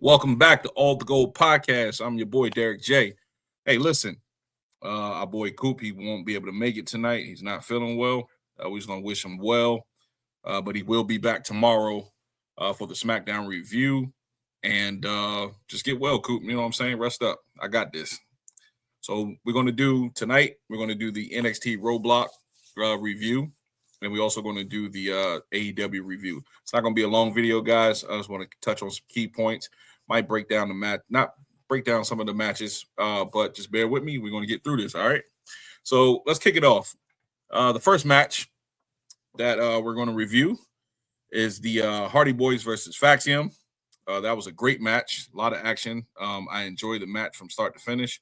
Welcome back to All the Gold Podcast. I'm your boy Derek J. Hey, listen, our boy Coop, he won't be able to make it tonight. He's not feeling well. We're just gonna wish him well, but he will be back tomorrow for the SmackDown review. And just get well, Coop. You know what I'm saying? Rest up. I got this. So we're gonna do tonight. We're gonna do the NXT Roadblock review, and we're also going to do the AEW review. It's not going to be a long video, guys. I just want to touch on some key points. Might break down the match, not break down some of the matches, but just bear with me. We're going to get through this, all right? So let's kick it off. The first match that we're going to review is the Hardy Boys versus Faxium. That was a great match, a lot of action. I enjoyed the match from start to finish.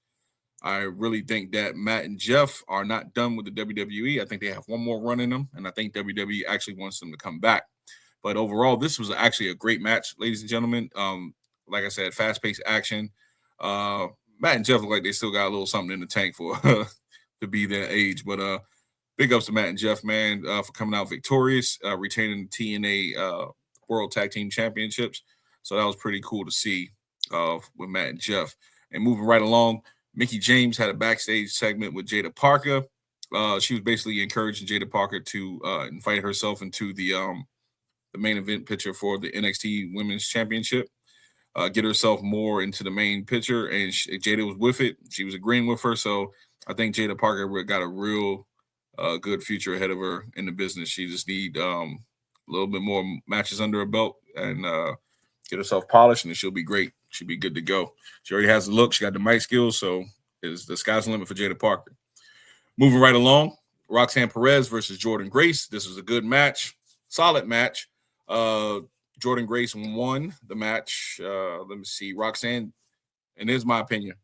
I really think that Matt and Jeff are not done with the WWE. I think they have one more run in them, and I think WWE actually wants them to come back. But overall, this was actually a great match, ladies and gentlemen. Like I said, fast-paced action. Matt and Jeff look like they still got a little something in the tank for to be their age. But big ups to Matt and Jeff, man, for coming out victorious, retaining the TNA World Tag Team Championships. So that was pretty cool to see with Matt and Jeff. And moving right along, Mickie James had a backstage segment with Jada Parker. She was basically encouraging Jada Parker to invite herself into the main event picture for the NXT Women's Championship. Get herself more into the main picture, and Jada was with it. She was agreeing with her, so I think Jada Parker got a real good future ahead of her in the business. She just need a little bit more matches under her belt and get herself polished, and she'll be great. She'll be good to go. She already has the look. She got the mic skills, so the sky's the limit for Jada Parker. Moving right along, Roxanne Perez versus Jordynne Grace. This was a good match, solid match. Jordynne Grace won the match. Let me see. Roxanne, and here's my opinion.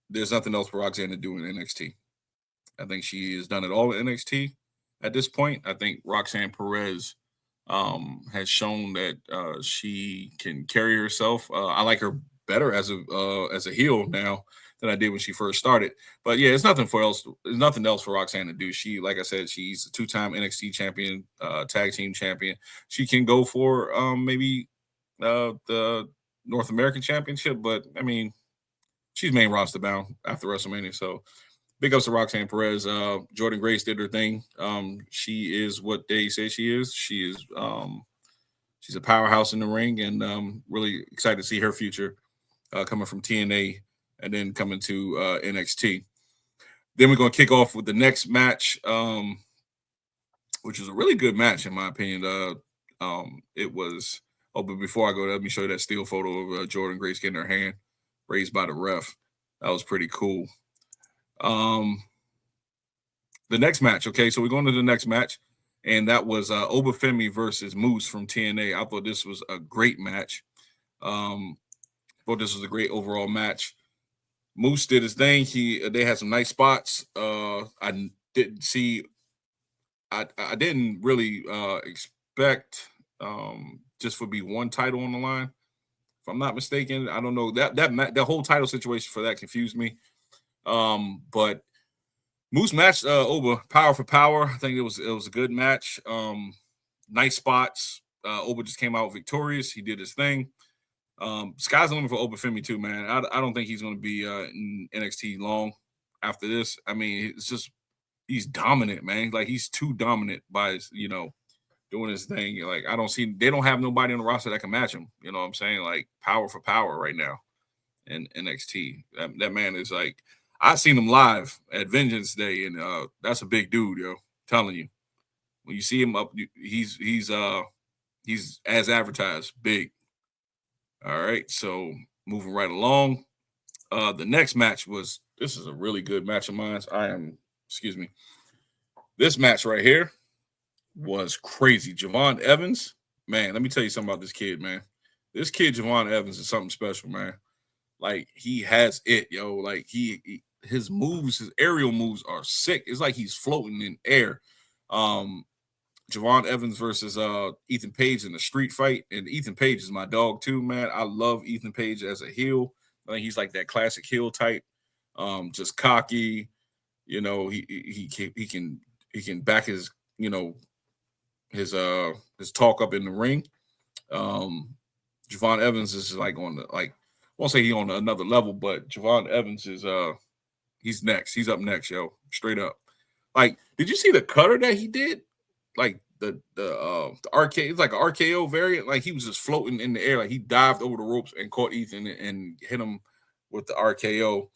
There's nothing else for Roxanne to do in NXT. I think she has done it all in NXT at this point. I think Roxanne Perez has shown that she can carry herself. I like her better as a heel now than I did when she first started. But yeah, it's nothing else for Roxanne to do. She, like I said, she's a 2-time NXT champion, tag team champion. She can go for maybe the North American Championship, but I mean, she's main roster bound after WrestleMania. So big ups to Roxanne Perez. Jordynne Grace did her thing. She is what they say she is. She's a powerhouse in the ring, and really excited to see her future coming from TNA and then coming to NXT. Then we're going to kick off with the next match, which is a really good match in my opinion. It was. Oh, but before I go, let me show you that still photo of Jordynne Grace getting her hand raised by the ref. That was pretty cool. The next match, okay, so we're going to the next match, and that was Obafemi versus Moose from TNA. I thought this was a great match. Thought this was a great overall match. Moose did his thing. They had some nice spots. I didn't really expect just for be one title on the line. If I'm not mistaken, I don't know that whole title situation for that confused me. But Moose matched Oba power for power. I think it was a good match. Nice spots. Oba just came out victorious. He did his thing. Sky's the limit for Obafemi too, man. I don't think he's going to be in NXT long after this. I mean, it's just he's dominant, man. Like he's too dominant by his, doing his thing. Like they don't have nobody on the roster that can match him. You know what I'm saying? Like power for power right now in NXT. That man is like, I seen him live at Vengeance Day, and that's a big dude, yo. I'm telling you, when you see him up, he's as advertised, big. All right, so moving right along, the next match this is a really good match of mine. This match right here was crazy. Javon Evans, man, let me tell you something about this kid, man. This kid, Javon Evans, is something special, man. Like he has it, yo. Like his moves, his aerial moves are sick. It's like he's floating in air. Javon Evans versus Ethan Page in the street fight. And Ethan Page is my dog too, man. I love Ethan Page as a heel. I think he's like that classic heel type. Just cocky. He can back his his talk up in the ring. Javon Evans is like on the like. I won't say he on another level, but Javon Evans is he's next. He's up next, yo. Straight up. Like, did you see the cutter that he did? Like the RK, it's like an RKO variant. Like he was just floating in the air, like he dived over the ropes and caught Ethan and hit him with the RKO.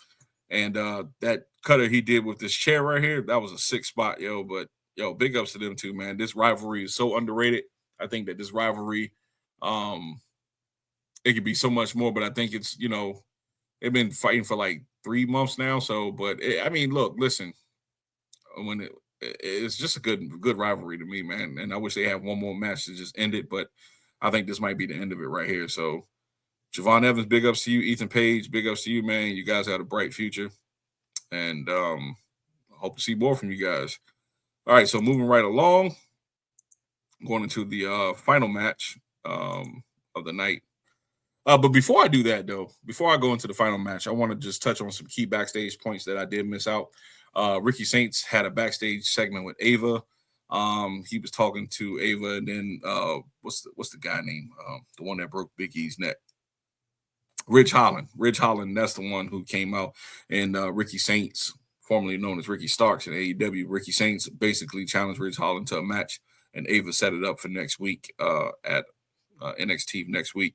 And that cutter he did with this chair right here, that was a sick spot, yo. But yo, big ups to them too, man. This rivalry is so underrated. I think that this rivalry, um, it could be so much more, but I think it's they've been fighting for like 3 months now. So, but I mean, look, listen, when it's just a good rivalry to me, man. And I wish they had one more match to just end it, but I think this might be the end of it right here. So, Javon Evans, big ups to you. Ethan Page, big ups to you, man. You guys had a bright future, and hope to see more from you guys. All right, so moving right along, going into the final match of the night. But before I do that, though, before I go into the final match, I want to just touch on some key backstage points that I did miss out. Ricky Saints had a backstage segment with Ava. He was talking to Ava, and then what's the guy name? The one that broke Big E's neck. Ridge Holland. Ridge Holland, that's the one who came out. And Ricky Saints, formerly known as Ricky Starks in AEW, Ricky Saints basically challenged Ridge Holland to a match, and Ava set it up for next week at NXT next week.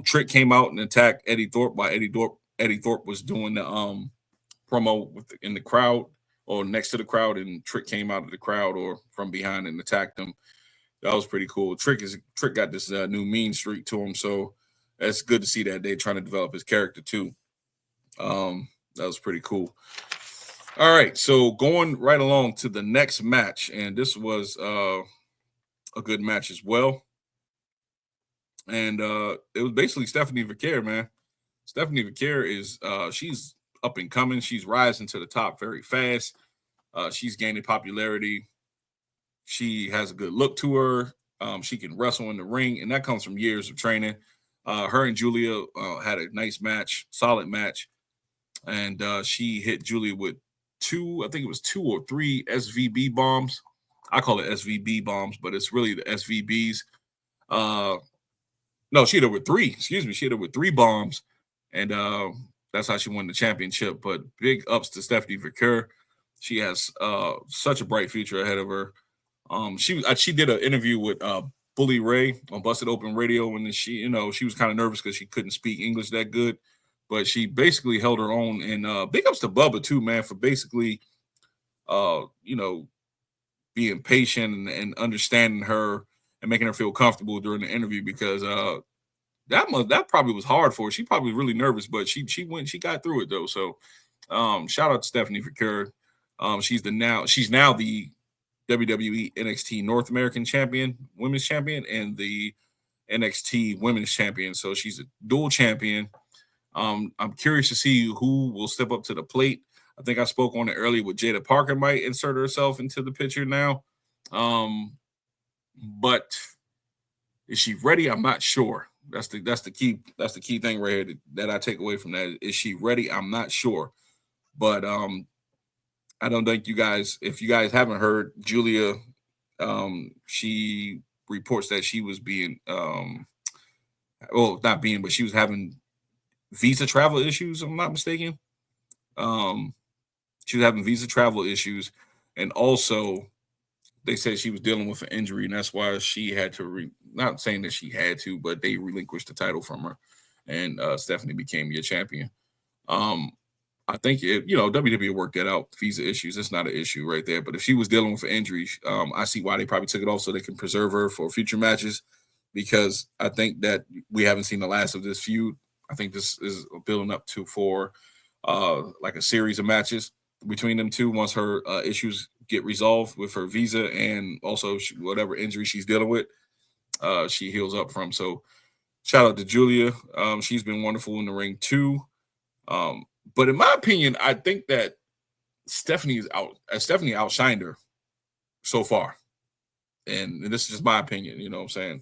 Trick came out and attacked Eddie Thorpe while Eddie Thorpe was doing the promo in the crowd or next to the crowd, and Trick came out of the crowd or from behind and attacked him. That was pretty cool. Trick got this new mean streak to him, so that's good to see that they're trying to develop his character too. That was pretty cool. All right, so going right along to the next match, and this was a good match as well. And it was basically Stephanie Vaquer, man. Stephanie Vaquer is she's up and coming. She's rising to the top very fast. She's gaining popularity. She has a good look to her. She can wrestle in the ring, and that comes from years of training. Her and Julia had a nice match, solid match, and she hit Julia with I think it was 2 or 3 SVB bombs. I call it SVB bombs, but it's really the SVBs. No, she hit her with 3. Excuse me, she hit her with 3 bombs, and that's how she won the championship. But big ups to Stephanie Vaquer. She has such a bright future ahead of her. She did an interview with Bully Ray on Busted Open Radio, and she was kind of nervous because she couldn't speak English that good, but she basically held her own. And big ups to Bubba too, man, for basically being patient and understanding her and making her feel comfortable during the interview, because that probably was hard for her. She probably was really nervous, but she got through it though. So shout out to Stephanie Vaquer. She's now the WWE NXT North American Champion, Women's Champion, and the NXT Women's Champion. So she's a dual champion. I'm curious to see who will step up to the plate. I think I spoke on it earlier with Jada Parker might insert herself into the picture now. But is she ready? I'm not sure. That's the key thing right here that I take away from that. Is she ready? I'm not sure. But I don't think if you guys haven't heard, Julia, she reports that she was being not being, but she was having visa travel issues, if I'm not mistaken. She was having visa travel issues, and also they said she was dealing with an injury, and that's why she had to not saying that she had to, but they relinquished the title from her, and Stephanie became your champion. I think WWE worked that out. Visa issues, it's not an issue right there. But if she was dealing with an injury, I see why they probably took it off so they can preserve her for future matches, because I think that we haven't seen the last of this feud. I think this is building up for like a series of matches between them two once her issues get resolved with her visa, and also whatever injury she's dealing with, she heals up from. So shout out to Julia. She's been wonderful in the ring too. But in my opinion, I think that Stephanie outshined her so far. And this is just my opinion, you know what I'm saying?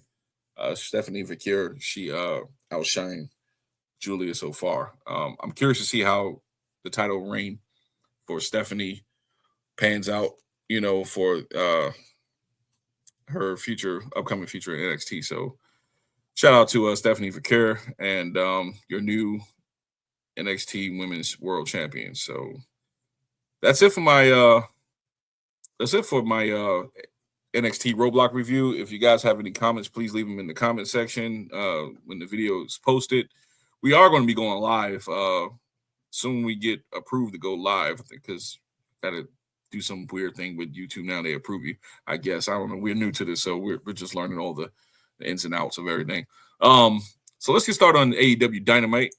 Stephanie Vaquer, she outshined Julia so far. I'm curious to see how the title reign for Stephanie pans out, for her upcoming future in NXT. So Shout out to Stephanie Fakir and your new NXT Women's World Champion. So that's it for my NXT Roadblock review. If you guys have any comments, please leave them in the comment section when the video is posted. We are going to be going live soon. We get approved to go live because got to do some weird thing with YouTube now. They approve you, I guess. I don't know. We're new to this, so we're just learning all the ins and outs of everything. So let's get started on AEW Dynamite.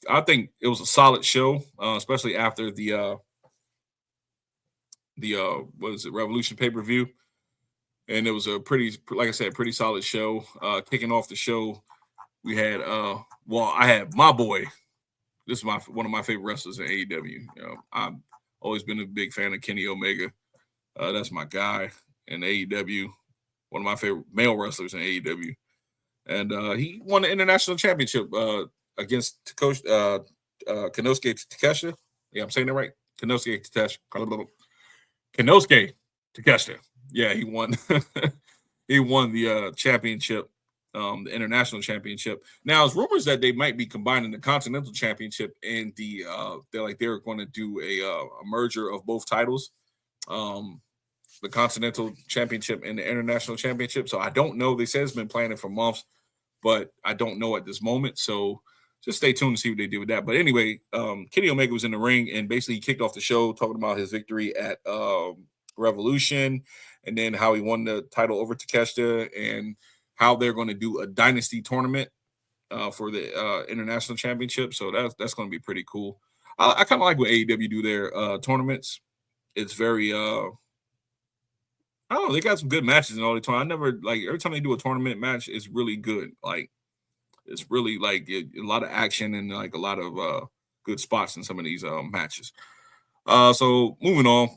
I think it was a solid show, especially after the what is it, Revolution pay-per-view. And it was a like I said, pretty solid show. Kicking off the show, we had I had my boy. This is one of my favorite wrestlers in AEW. I've always been a big fan of Kenny Omega. That's my guy in AEW. One of my favorite male wrestlers in AEW. And he won the international championship against Konosuke Takeshita. Yeah, I'm saying that right. Konosuke Takeshita. Yeah, he won. He won the championship, the international championship. Now, it's rumors that they might be combining the Continental Championship and they're going to do a merger of both titles, the Continental Championship and the International Championship. So I don't know. They said it's been planning for months, but I don't know at this moment. So just stay tuned to see what they do with that. But anyway, Kenny Omega was in the ring and basically kicked off the show talking about his victory at Revolution, and then how he won the title over Takeshita, and how they're going to do a dynasty tournament for the international championship. So that's going to be pretty cool. I kind of like when AEW do their tournaments. It's very I don't know, they got some good matches in all the time. I never like every time they do a tournament match, it's really good. Like it's really like a lot of action and like a lot of good spots in some of these matches. So moving on.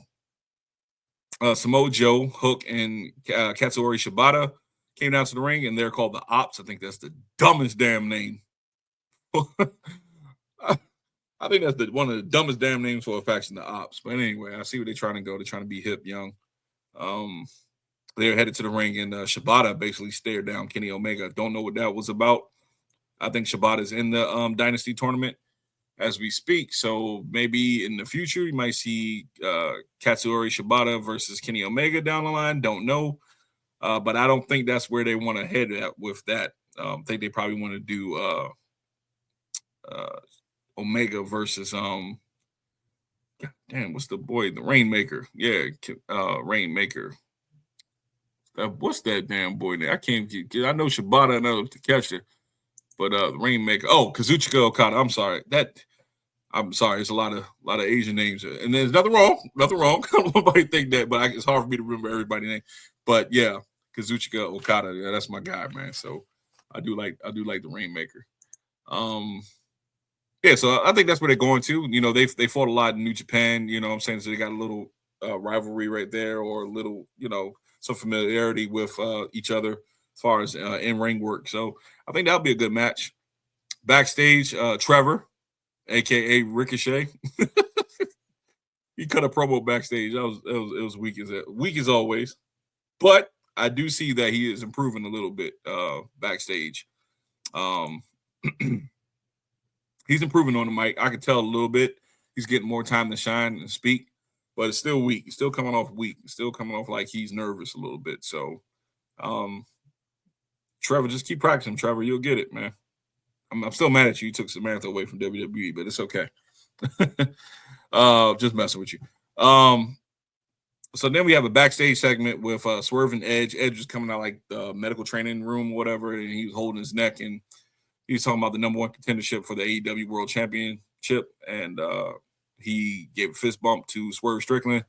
Samoa Joe, Hook, and Katsuyori Shibata came down to the ring, and they're called the Ops. I think that's the dumbest damn name. I think that's one of the dumbest damn names for a faction, the Ops. But anyway, I see where they're trying to go. They're trying to be hip, young. They're headed to the ring, and Shibata basically stared down Kenny Omega. Don't know what that was about. I think Shibata's in the Dynasty tournament as we speak. So maybe in the future, you might see Katsuyori Shibata versus Kenny Omega down the line. Don't know. But I don't think that's where they want to head at with that. I think they probably want to do Omega versus what's the boy? The Rainmaker. Yeah, Rainmaker. What's that damn boy name? I can't get. I know Shibata, I know Takeshita, but the Rainmaker. Oh, Kazuchika Okada. I'm sorry. It's a lot of Asian names, and there's nothing wrong. Nobody think that, but it's hard for me to remember everybody's name. But yeah, Kazuchika Okada, yeah, that's my guy, man. So I do like the Rainmaker. Yeah, so I think that's where they're going to. You know, they fought a lot in New Japan. You know what I'm saying? So they got a little rivalry right there, or a little, some familiarity with each other as far as in-ring work. So I think that'll be a good match. Backstage, Trevor, aka Ricochet, he cut a promo backstage. It was weak as always, but I do see that he is improving a little bit backstage. He's improving on the mic. I can tell a little bit. He's getting more time to shine and speak, but it's still weak. He's still coming off weak. He's still coming off like he's nervous a little bit. So, Trevor, just keep practicing, Trevor. You'll get it, man. I'm still mad at you. You took Samantha away from WWE, but it's okay. Just messing with you. So then we have a backstage segment with Swerve and Edge. Edge was coming out like the medical training room, whatever, and he was holding his neck, and he was talking about the number one contendership for the AEW World Championship, and he gave a fist bump to Swerve Strickland.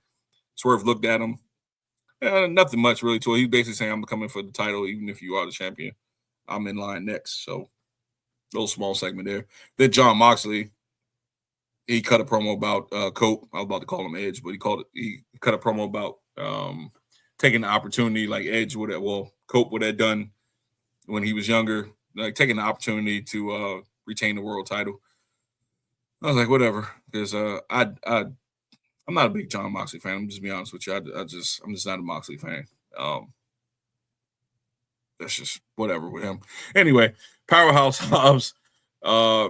Swerve looked at him. Nothing much really to it. He's basically saying, I'm coming for the title, even if you are the champion. I'm in line next. So, little small segment there. Then John Moxley, he cut a promo about Cope. I was about to call him Edge, but he cut a promo about taking the opportunity like Edge Cope would have done when he was younger, like taking the opportunity to retain the world title. I was like, whatever, because I'm not a big John Moxley fan. I'm just be honest with you. I'm just not a Moxley fan. that's just whatever with him. Anyway, Powerhouse Hobbs, uh,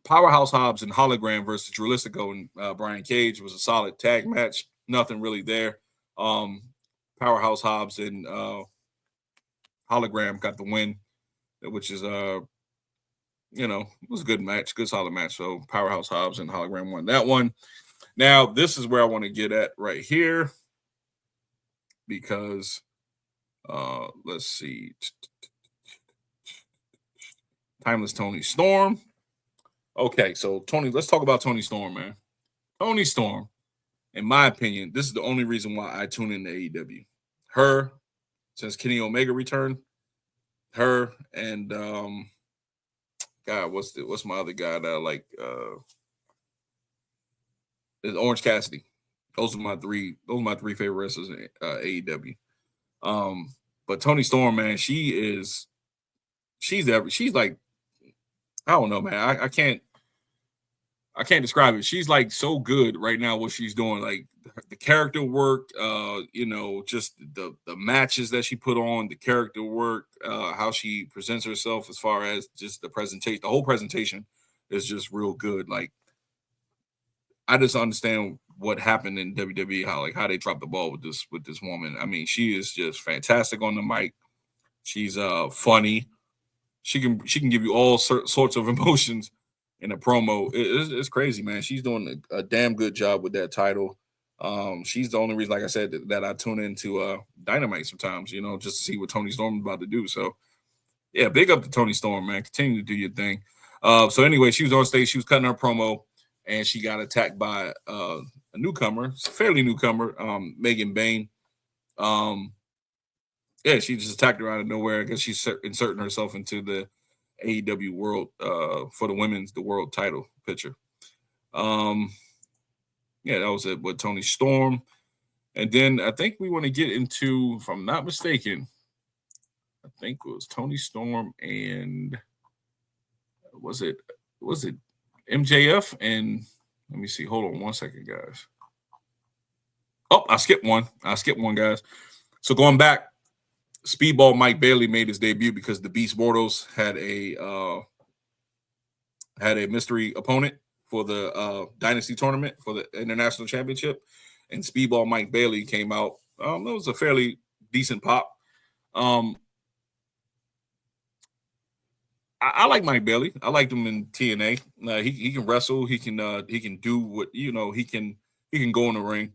Powerhouse Hobbs and Hologram versus Drilistico and Brian Cage was a solid tag match. Nothing really there. Um, Powerhouse Hobbs and Hologram got the win, which is it was a good match, good solid match. So Powerhouse Hobbs and Hologram won that one. Now this is where I want to get at right here because let's see, Timeless Tony Storm. Okay, so Tony, let's talk about Tony Storm, man. Tony Storm, in my opinion, this is the only reason why I tune into AEW. Her, since Kenny Omega returned, her and God, what's my other guy that I like? Is Orange Cassidy. Those are my three favorite wrestlers in AEW. But Tony Storm, man, she's like, I don't know, man. I can't describe it. She's like so good right now what she's doing. Like the character work, just the matches that she put on, the character work, how she presents herself as far as just the presentation. The whole presentation is just real good. Like I just understand what happened in WWE, how they dropped the ball with this woman. I mean, she is just fantastic on the mic. She's funny. She can give you all sorts of emotions in a promo. It's crazy, man. She's doing a damn good job with that title. She's the only reason, like I said, that I tune into Dynamite sometimes, just to see what Tony Storm is about to do. So, yeah, big up to Tony Storm, man. Continue to do your thing. So anyway, she was on stage. She was cutting her promo, and she got attacked by a newcomer, fairly newcomer, Megan Bain. Yeah, she just attacked her out of nowhere. I guess she's inserting herself into the AEW world for the world title picture. Yeah, that was it with Tony Storm. And then I think we want to get into, if I'm not mistaken, I think it was Tony Storm and was it MJF and let me see. Hold on one second, guys. Oh, I skipped one, guys. So going back, Speedball Mike Bailey made his debut because the Beast Mortals had a mystery opponent for the Dynasty tournament for the International Championship, and Speedball Mike Bailey came out. It was a fairly decent pop. I like Mike Bailey. I liked him in TNA. He can wrestle. He can do what he can go in the ring.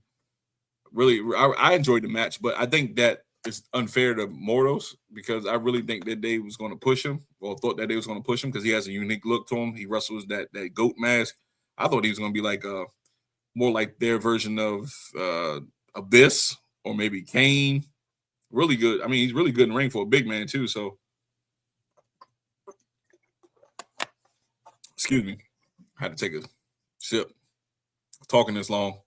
Really, I enjoyed the match, but I think that it's unfair to Mortals because I really think that they was going to push him, or thought that they was going to push him because he has a unique look to him. He wrestles that goat mask. I thought he was going to be like more like their version of Abyss or maybe Kane. Really good. I mean, he's really good in the ring for a big man too. So, excuse me, I had to take a sip. Talking this long,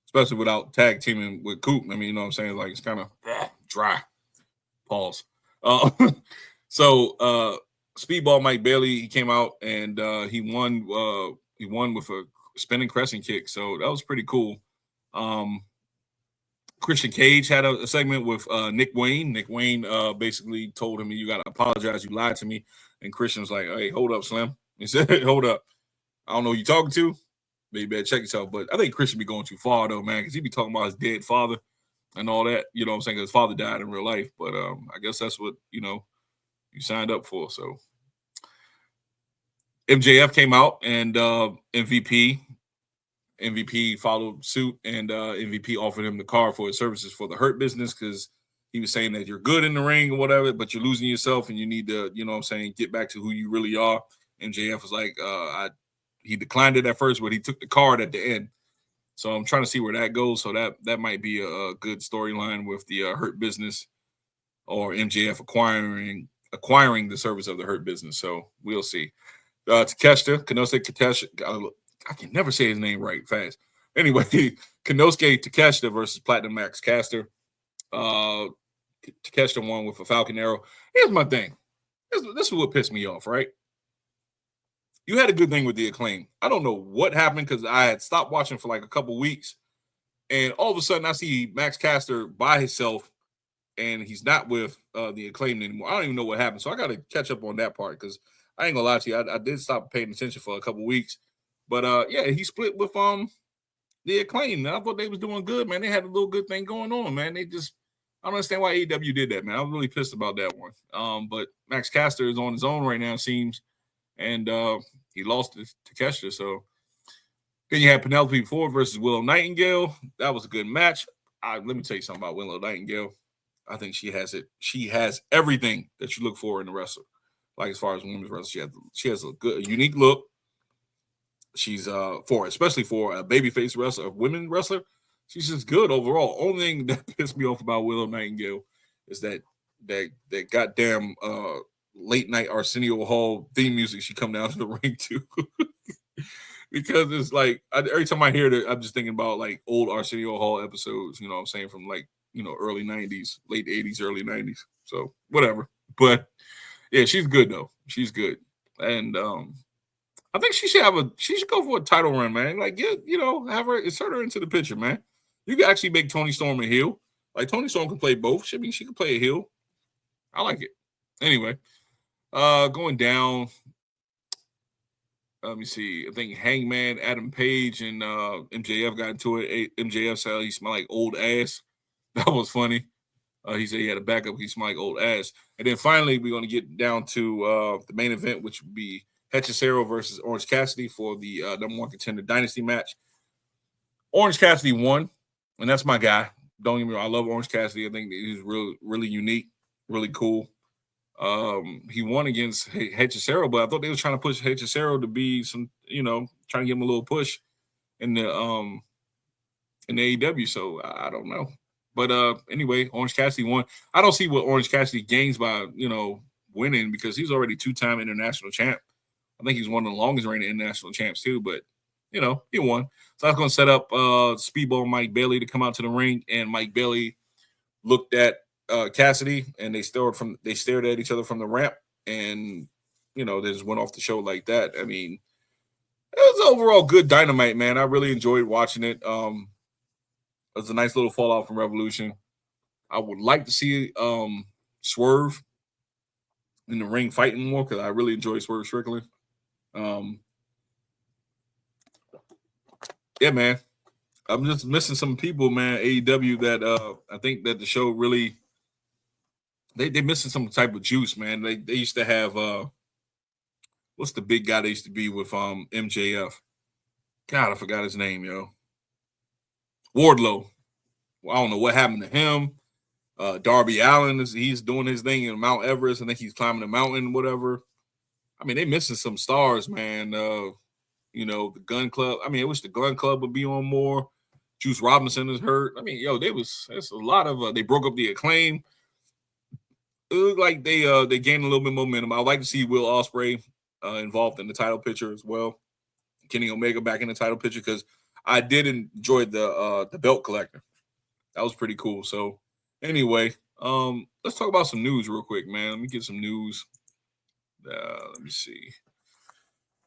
especially without tag teaming with Coop. I mean, you know what I'm saying? Like it's kind of dry. Pause. So Speedball Mike Bailey, he came out and he won. He won with a spinning crescent kick. So that was pretty cool. Christian Cage had a segment with Nick Wayne. Nick Wayne basically told him, "You got to apologize. You lied to me." And Christian was like, "Hey, hold up, Slim." He said, "Hold up. I don't know who you talking to. But you better check yourself." But I think Christian be going too far though, man, because he be talking about his dead father and all that. You know what I'm saying? His father died in real life. But I guess that's what you signed up for. So MJF came out and MVP followed suit, and MVP offered him the car for his services for the Hurt Business because he was saying that you're good in the ring or whatever, but you're losing yourself and you need to, get back to who you really are. MJF was like, he declined it at first, but he took the card at the end. So I'm trying to see where that goes. So that might be a good storyline with the Hurt Business or MJF acquiring the service of the Hurt Business. So we'll see. Takeshita, I can never say his name right fast. Anyway, Konosuke Takeshita versus Platinum Max Caster. Takeshita won with a Falcon Arrow. Here's my thing. This is what pissed me off, right? You had a good thing with the Acclaim. I don't know what happened because I had stopped watching for like a couple weeks. And all of a sudden I see Max Caster by himself and he's not with the Acclaimed anymore. I don't even know what happened, so I got to catch up on that part because I ain't gonna lie to you, I did stop paying attention for a couple weeks, but yeah, he split with the Acclaimed. I thought they was doing good, man. They had a little good thing going on, man. They just I don't understand why AEW did that, man. I was really pissed about that one. But Max Caster is on his own right now, it seems, and he lost to Takeshita. So then you had Penelope Ford versus Willow Nightingale. That was a good match. Let me tell you something about Willow Nightingale. I think she has it. She has everything that you look for in a wrestler. Like as far as women's wrestler, she has a good, unique look. She's especially for a babyface wrestler, a women wrestler, she's just good overall. Only thing that pissed me off about Willow Nightingale is that goddamn late night Arsenio Hall theme music she come down to the ring to. Because it's like every time I hear it, I'm just thinking about like old Arsenio Hall episodes, you know what I'm saying, from like, early 90s, late 80s, early 90s. So whatever. But yeah, she's good though. She's good. And I think she should go for a title run, man. Like, have her insert her into the picture, man. You can actually make Toni Storm a heel. Like Toni Storm can play both. She can play a heel. I like it. Anyway, going down. Let me see. I think Hangman, Adam Page, and MJF got into it. MJF said he smelled like old ass. That was funny. He said he had a backup. He smelled like old ass. And then finally, we're going to get down to the main event, which would be Hechicero versus Orange Cassidy for the number one contender dynasty match. Orange Cassidy won, and that's my guy. Don't get me wrong. I love Orange Cassidy. I think he's really, really unique, really cool. He won against Hechicero, but I thought they were trying to push Hechicero to be some, trying to give him a little push in the AEW. So I don't know. But anyway, Orange Cassidy won. I don't see what Orange Cassidy gains by, winning because he's already two-time international champ. I think he's one of the longest reigning international champs too, but he won. So I was going to set up Speedball Mike Bailey to come out to the ring, and Mike Bailey looked at Cassidy, and they stared at each other from the ramp, and they just went off the show like that. I mean, it was overall good Dynamite, man. I really enjoyed watching it. It was a nice little fallout from Revolution. I would like to see Swerve in the ring fighting more because I really enjoy Swerve Strickland. Yeah, man. I'm just missing some people, man. AEW that I think that the show really they missing some type of juice, man. They used to have what's the big guy they used to be with MJF? God, I forgot his name, yo. Wardlow. Well, I don't know what happened to him. Darby Allin he's doing his thing in Mount Everest. I think he's climbing the mountain, whatever. I mean, they missing some stars, man. The Gun Club. I mean, I wish the Gun Club would be on more. Juice Robinson is hurt. I mean, that's a lot of they broke up the Acclaim. It looked like they gained a little bit of momentum. I'd like to see Will Ospreay involved in the title picture as well. Kenny Omega back in the title picture because I did enjoy the belt collector. That was pretty cool. So anyway, let's talk about some news real quick, man. Let me get some news. Let me see.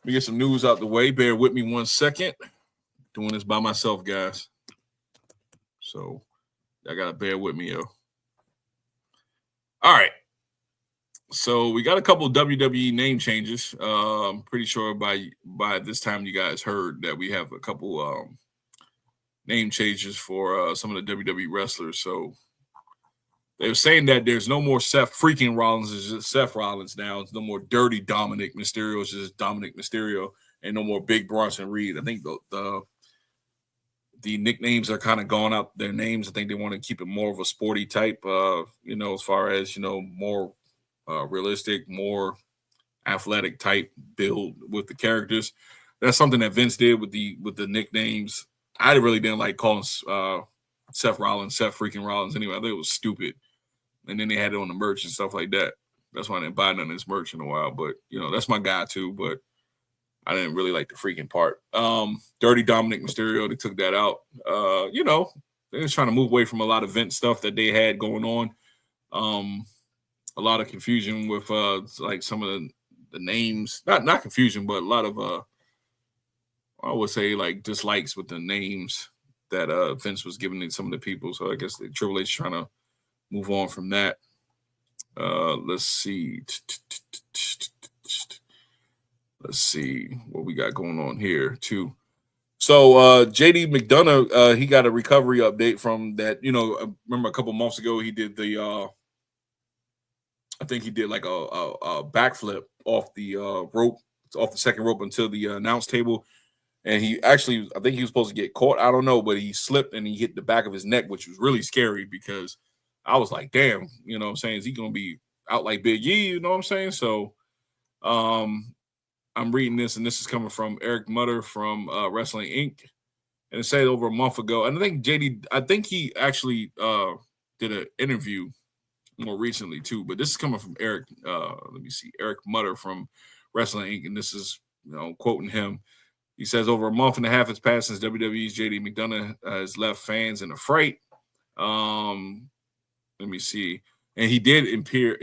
Let me get some news out the way. Bear with me 1 second. Doing this by myself, guys. So I gotta bear with me, yo. All right. So we got a couple WWE name changes. I'm pretty sure by this time you guys heard that we have a couple name changes for some of the WWE wrestlers. So they were saying that there's no more Seth freaking Rollins. It's just Seth Rollins now. It's no more dirty Dominic Mysterio. It's just Dominic Mysterio, and no more Big Bronson Reed. I think the nicknames are kind of gone out their names. I think they want to keep it more of a sporty type, as far as, more realistic, more athletic type build with the characters. That's something that Vince did with the nicknames. I really didn't like calling Seth freaking Rollins anyway. I think it was stupid. And then they had it on the merch and stuff like that. That's why I didn't buy none of this merch in a while. But, that's my guy too. But I didn't really like the freaking part. Dirty Dominic Mysterio, they took that out. They're just trying to move away from a lot of Vince stuff that they had going on. A lot of confusion with like some of the names. Not confusion, but a lot of I would say like dislikes with the names that Vince was giving to some of the people. So I guess Triple H is trying to move on from that. Let's see. Let's see what we got going on here too. So JD McDonough, he got a recovery update from that. I remember a couple months ago he did the I think he did like a backflip off the rope, off the second rope until the announce table. And he actually, I think he was supposed to get caught. I don't know, but he slipped and he hit the back of his neck, which was really scary because I was like, damn, you know what I'm saying? Is he going to be out like Big E? You know what I'm saying? So I'm reading this, and this is coming from Eric Mutter from Wrestling Inc. And it said over a month ago. And I think he actually did an interview more recently too, but this is coming from Eric. Let me see, Eric Mutter from Wrestling Inc. And this is, quoting him. He says over a month and a half has passed since WWE's JD McDonough has left fans in a fright. Let me see. And he did appear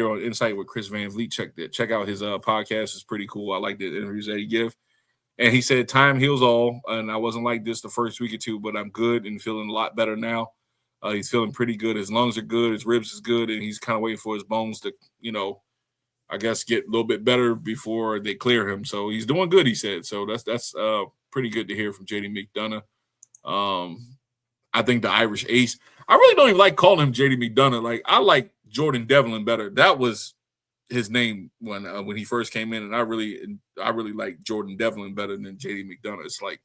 on Insight with Chris Van Vliet. Check out his podcast. It's pretty cool. I like the interviews that he give. And he said, time heals all. And I wasn't like this the first week or two, but I'm good and feeling a lot better now. He's feeling pretty good. His lungs are good. His ribs is good. And he's kind of waiting for his bones to, I guess, get a little bit better before they clear him. So he's doing good, he said. So that's pretty good to hear from JD McDonough. I think the Irish Ace. I really don't even like calling him JD McDonough. Like, I like Jordan Devlin better. That was his name when he first came in, and I really like Jordan Devlin better than JD McDonough. It's like,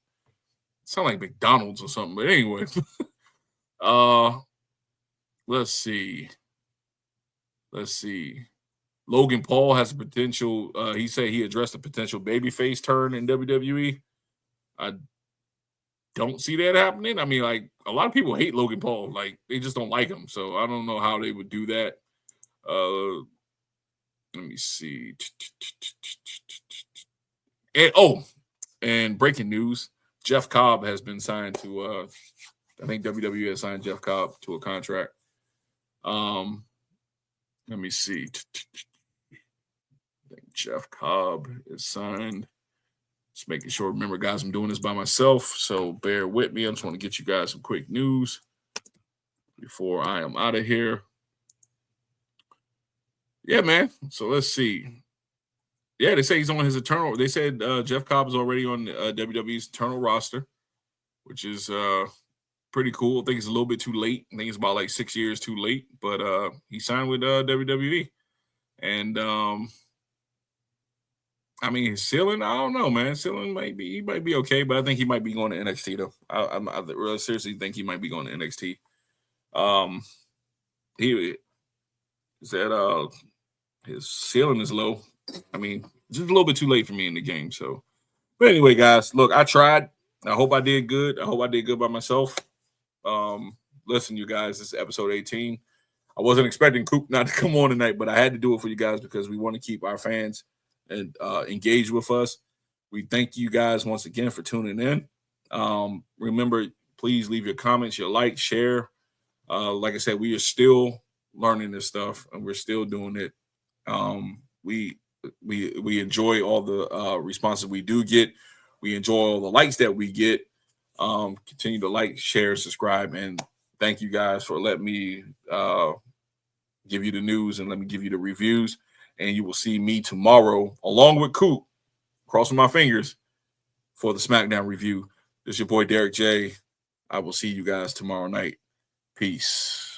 sound like McDonald's or something. But anyway, let's see. Logan Paul has a potential. He said he addressed a potential babyface turn in WWE. I don't see that happening. I mean, like, a lot of people hate Logan Paul. Like, they just don't like him. So I don't know how they would do that. Let me see. And breaking news: Jeff Cobb has been signed to. I think WWE has signed Jeff Cobb to a contract. Let me see. I think Jeff Cobb is signed. Just making sure. Remember, guys, I'm doing this by myself, so bear with me. I just want to get you guys some quick news before I am out of here. Yeah, man. So let's see. Yeah, they say he's on his eternal. They said Jeff Cobb is already on WWE's eternal roster, which is pretty cool. I think it's a little bit too late. I think it's about like 6 years too late, but he signed with WWE. And I mean, his ceiling, I don't know, man. Ceiling he might be okay, but I think he might be going to NXT though. I really seriously think he might be going to NXT. He said his ceiling is low. I mean, just a little bit too late for me in the game. So, but anyway, guys, look, I tried. I hope I did good. I hope I did good by myself. Listen, you guys, this is episode 18. I wasn't expecting Coop not to come on tonight, but I had to do it for you guys because we want to keep our fans and engaged with us. We thank you guys once again for tuning in. Remember, please leave your comments, your likes, share. Like I said, we are still learning this stuff and we're still doing it. We enjoy all the responses we do get. We enjoy all the likes that we get. Continue to like, share, subscribe, and thank you guys for letting me give you the news and let me give you the reviews. And you will see me tomorrow along with Coop, crossing my fingers, for the SmackDown review. This is your boy Derek J. I will see you guys tomorrow night. Peace.